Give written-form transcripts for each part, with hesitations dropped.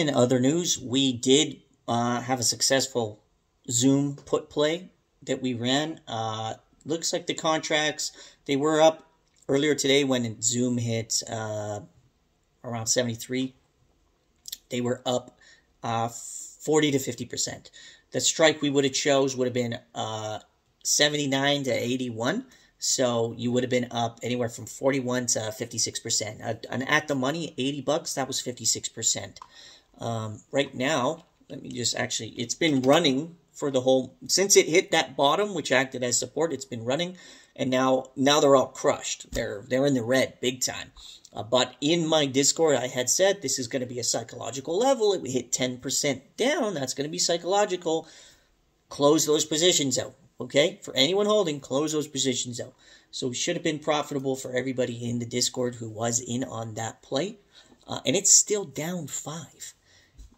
in other news, we did have a successful Zoom put play that we ran. Looks like the contracts, they were up earlier today when Zoom hit around 73. They were up 40 to 50%. The strike we would have chose would have been 79 to 81. So you would have been up anywhere from 41 to 56%. And at the money, $80, that was 56%. Right now, let me just actually, it's been running for the whole, since it hit that bottom, which acted as support, it's been running. And now they're all crushed. They're in the red big time. But in my Discord, I had said this is going to be a psychological level. If we hit 10% down, that's going to be psychological. Close those positions out. Okay? For anyone holding, close those positions out. So it should have been profitable for everybody in the Discord who was in on that play. And it's still down 5.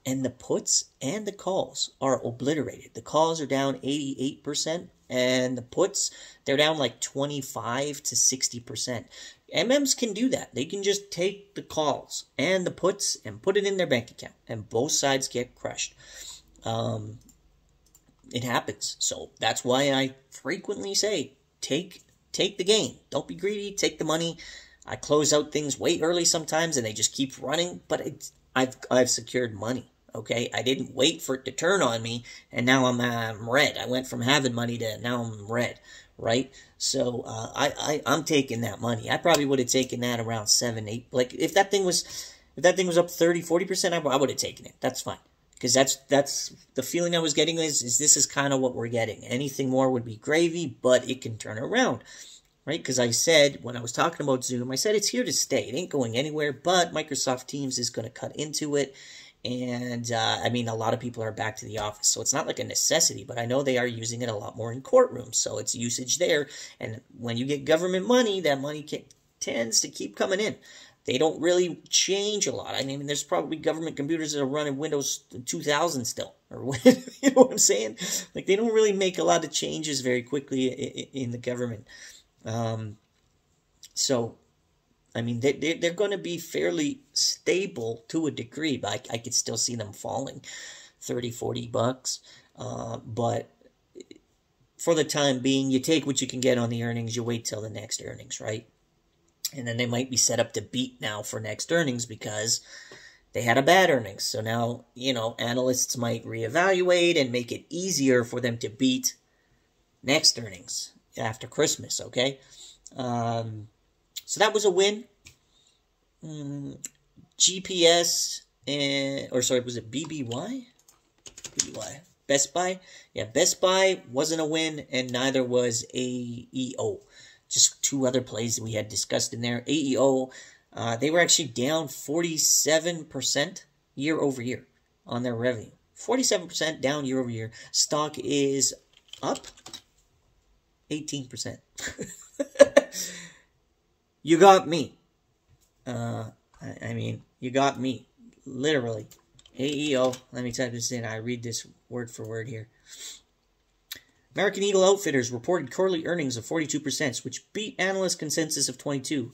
And the puts and the calls are obliterated. The calls are down 88%. And the puts, they're down like 25 to 60%. MMs can do that. They can just take the calls and the puts and put it in their bank account. And both sides get crushed. It happens. So that's why I frequently say, take the gain. Don't be greedy. Take the money. I close out things way early sometimes and they just keep running. But I've secured money. Okay, I didn't wait for it to turn on me, and now I'm red. I went from having money to now I'm red, right? So I'm taking that money. I probably would have taken that around 7, 8. Like if that thing was up 30, 40%, I would have taken it. That's fine, because that's the feeling I was getting is this is kind of what we're getting. Anything more would be gravy, but it can turn around. Right, because I said, when I was talking about Zoom, I said it's here to stay. It ain't going anywhere, but Microsoft Teams is going to cut into it. And, I mean, a lot of people are back to the office, so it's not like a necessity, but I know they are using it a lot more in courtrooms, so it's usage there. And when you get government money, that money tends to keep coming in. They don't really change a lot. I mean, there's probably government computers that are running Windows 2000 still, or you know what I'm saying? Like, they don't really make a lot of changes very quickly in the government. So, I mean, they're going to be fairly stable to a degree, but I could still see them falling $30, $40. But for the time being, you take what you can get on the earnings, you wait till the next earnings, right? And then they might be set up to beat now for next earnings because they had a bad earnings. So now, you know, analysts might reevaluate and make it easier for them to beat next earnings after Christmas, okay? So that was a win. GPS, or sorry, was it BBY? BBY. Best Buy? Yeah, Best Buy wasn't a win, and neither was AEO. Just two other plays that we had discussed in there. AEO, they were actually down 47% year over year on their revenue. 47% down year over year. Stock is up 18%. You got me. I mean, you got me. Literally. AEO. Let me type this in. I read this word for word here. American Eagle Outfitters reported quarterly earnings of 42%, which beat analyst consensus of 22%.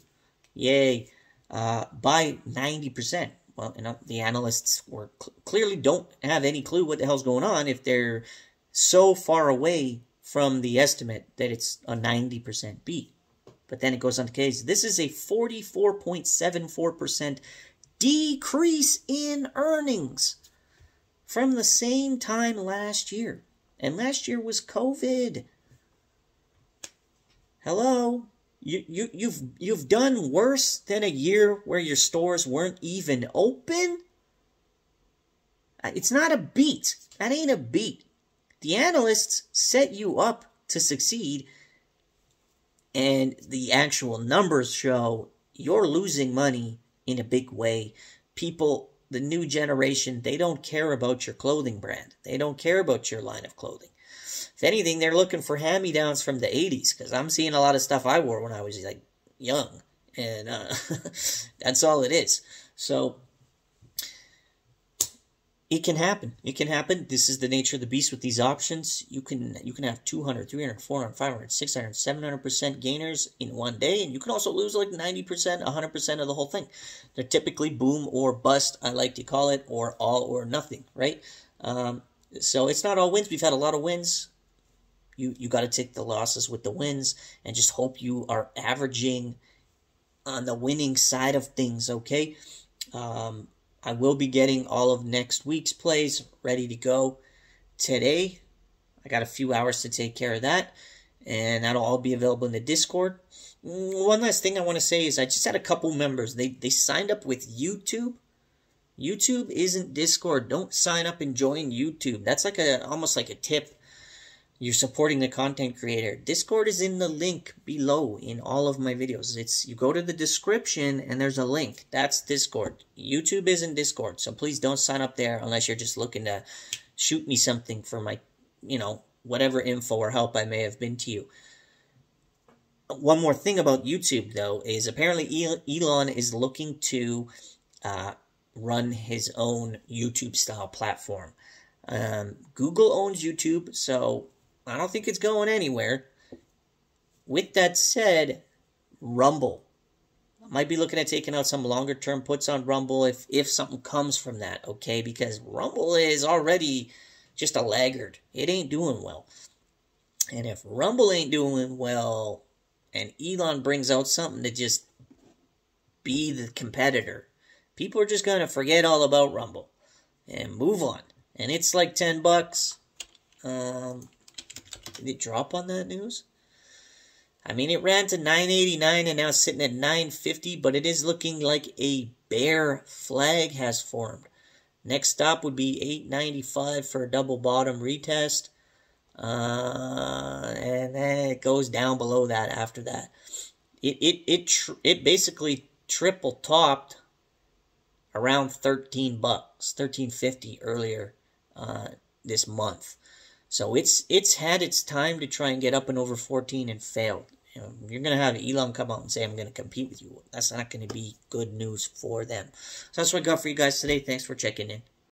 Yay. By 90%. Well, you know, the analysts were clearly don't have any clue what the hell's going on if they're so far away from the estimate that it's a 90% beat. But then it goes on to case. This is a 44.74% decrease in earnings from the same time last year. And last year was COVID. Hello? You've done worse than a year where your stores weren't even open? It's not a beat. That ain't a beat. The analysts set you up to succeed, and the actual numbers show you're losing money in a big way. People, the new generation, they don't care about your clothing brand. They don't care about your line of clothing. If anything, they're looking for hand-me-downs from the 80s, because I'm seeing a lot of stuff I wore when I was, like, young. And that's all it is. So, It can happen. It can happen. This is the nature of the beast with these options. You can have 200, 300, 400, 500, 600, 700% gainers in one day, and you can also lose like 90%, 100% of the whole thing. They're typically boom or bust, I like to call it, or all or nothing, right? So it's not all wins. We've had a lot of wins. You got to take the losses with the wins and just hope you are averaging on the winning side of things, okay? I will be getting all of next week's plays ready to go today. I got a few hours to take care of that, and that'll all be available in the Discord. One last thing I want to say is I just had a couple members. They signed up with YouTube. YouTube isn't Discord. Don't sign up and join YouTube. That's like almost like a tip. You're supporting the content creator. Discord is in the link below in all of my videos. You go to the description and there's a link. That's Discord. YouTube isn't Discord, so please don't sign up there unless you're just looking to shoot me something for my, whatever info or help I may have been to you. One more thing about YouTube, though, is apparently Elon is looking to run his own YouTube-style platform. Google owns YouTube, so I don't think it's going anywhere. With that said, Rumble. I might be looking at taking out some longer-term puts on Rumble if something comes from that, okay? Because Rumble is already just a laggard. It ain't doing well. And if Rumble ain't doing well, and Elon brings out something to just be the competitor, people are just going to forget all about Rumble and move on. And it's like $10. Did it drop on that news? I mean, it ran to $9.89 and now it's sitting at $9.50, but it is looking like a bear flag has formed. Next stop would be $8.95 for a double bottom retest. And then it goes down below that after that. It basically triple topped around $13, $13.50 earlier this month. So it's had its time to try and get up and over 14 and failed. You're going to have Elon come out and say, I'm going to compete with you. That's not going to be good news for them. So that's what I got for you guys today. Thanks for checking in.